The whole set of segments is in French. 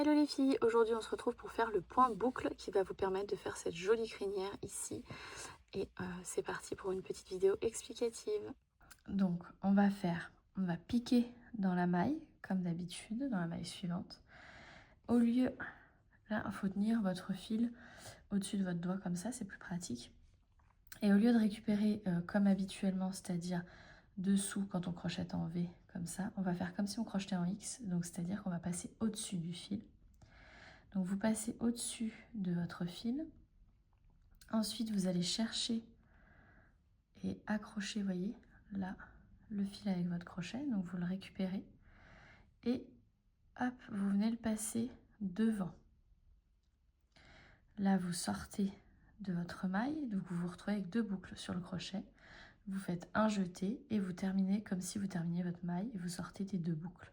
Hello les filles, aujourd'hui on se retrouve pour faire le point boucle qui va vous permettre de faire cette jolie crinière ici. Et c'est parti pour une petite vidéo explicative. Donc on va piquer dans la maille comme d'habitude, dans la maille suivante. Au lieu, là il faut tenir votre fil au-dessus de votre doigt comme ça, c'est plus pratique. Et au lieu de récupérer comme habituellement, c'est-à-dire dessous quand on crochette en V comme ça, on va faire comme si on crochetait en X, donc c'est-à-dire qu'on va passer au-dessus du fil. Donc vous passez au-dessus de votre fil. Ensuite, vous allez chercher et accrocher, voyez, là, le fil avec votre crochet. Donc vous le récupérez. Et hop, vous venez le passer devant. Là, vous sortez de votre maille. Donc vous vous retrouvez avec deux boucles sur le crochet. Vous faites un jeté et vous terminez comme si vous terminiez votre maille. Et vous sortez des deux boucles.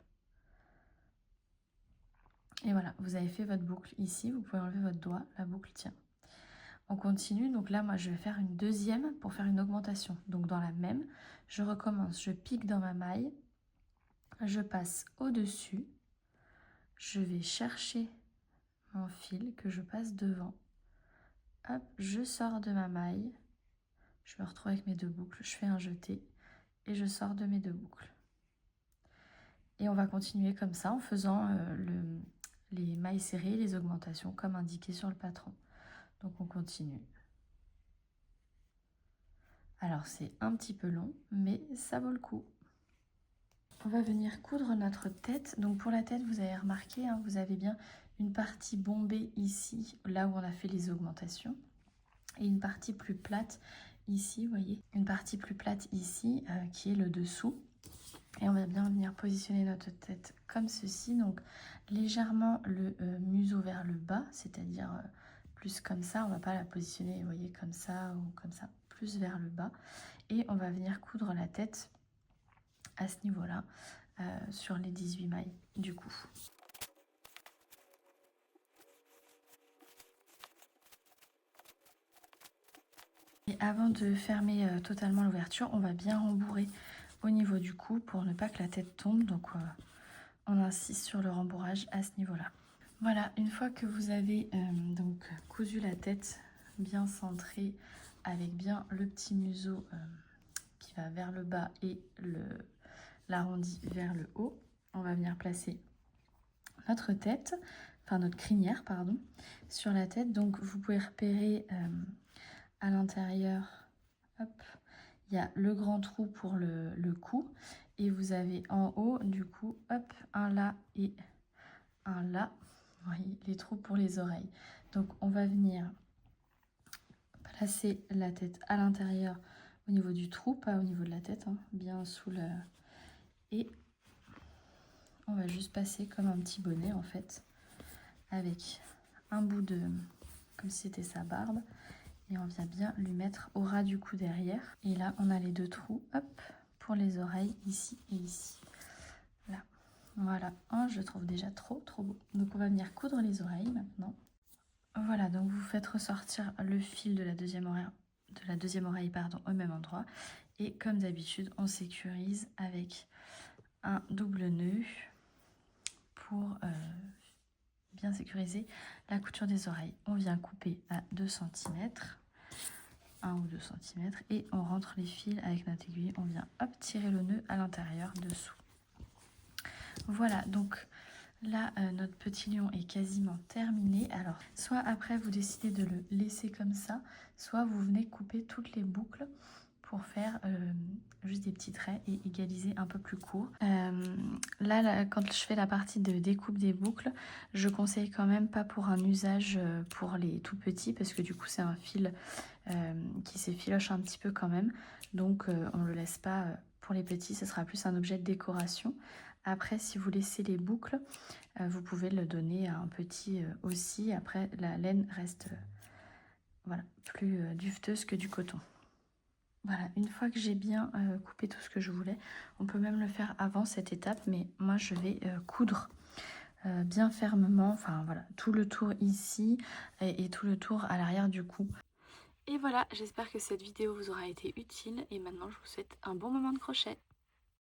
Et voilà, vous avez fait votre boucle ici. Vous pouvez enlever votre doigt, la boucle tient. On continue, donc là moi je vais faire une deuxième pour faire une augmentation. Donc dans la même, je recommence, je pique dans ma maille, je passe au-dessus, je vais chercher mon fil que je passe devant, hop, je sors de ma maille, je me retrouve avec mes deux boucles, je fais un jeté et je sors de mes deux boucles. Et on va continuer comme ça en faisant les mailles serrées, les augmentations comme indiqué sur le patron. Donc on continue. Alors c'est un petit peu long, mais ça vaut le coup. On va venir coudre notre tête. Donc pour la tête, vous avez remarqué, hein, vous avez bien une partie bombée ici, là où on a fait les augmentations. Et une partie plus plate ici, vous voyez. Une partie plus plate ici, qui est le dessous. Et on va bien venir positionner notre tête comme ceci. Donc légèrement le museau vers le bas, c'est-à-dire plus comme ça. On ne va pas la positionner, vous voyez, comme ça ou comme ça. Plus vers le bas. Et on va venir coudre la tête à ce niveau-là, sur les 18 mailles du coup. Et avant de fermer totalement l'ouverture, on va bien rembourrer au niveau du cou pour ne pas que la tête tombe. Donc on insiste sur le rembourrage à ce niveau-là. Voilà, une fois que vous avez donc cousu la tête bien centrée avec bien le petit museau qui va vers le bas et l'arrondi vers le haut, on va venir placer notre tête, enfin notre crinière, pardon, sur la tête. Donc vous pouvez repérer à l'intérieur, hop, il y a le grand trou pour le cou. Et vous avez en haut, du coup, hop, un là et un là. Vous voyez, les trous pour les oreilles. Donc on va venir placer la tête à l'intérieur au niveau du trou, pas au niveau de la tête, hein, bien sous le... Et on va juste passer comme un petit bonnet en fait, avec un bout de... comme si c'était sa barbe. Et on vient bien lui mettre au ras du cou derrière. Et là, on a les deux trous, hop, pour les oreilles, ici et ici. Là, voilà. Oh, je trouve déjà trop beau. Donc on va venir coudre les oreilles maintenant. Voilà, donc vous faites ressortir le fil de la deuxième oreille, pardon, au même endroit. Et comme d'habitude, on sécurise avec un double nœud pour bien sécuriser la couture des oreilles. On vient couper à 2 cm, 1 ou 2 cm, et on rentre les fils avec notre aiguille. On vient hop tirer le nœud à l'intérieur dessous. Voilà, donc là notre petit lion est quasiment terminé. Alors soit après vous décidez de le laisser comme ça, soit vous venez couper toutes les boucles pour faire juste des petits traits et égaliser un peu plus court. Là, quand je fais la partie de découpe des boucles, je conseille quand même pas pour un usage pour les tout petits, parce que du coup c'est un fil qui s'effiloche un petit peu quand même. Donc on ne le laisse pas pour les petits, ce sera plus un objet de décoration. Après, si vous laissez les boucles, vous pouvez le donner à un petit aussi. Après, la laine reste voilà, plus duveteuse que du coton. Voilà, une fois que j'ai bien coupé tout ce que je voulais, on peut même le faire avant cette étape, mais moi je vais coudre bien fermement, enfin voilà, tout le tour ici et tout le tour à l'arrière du cou. Et voilà, j'espère que cette vidéo vous aura été utile et maintenant je vous souhaite un bon moment de crochet.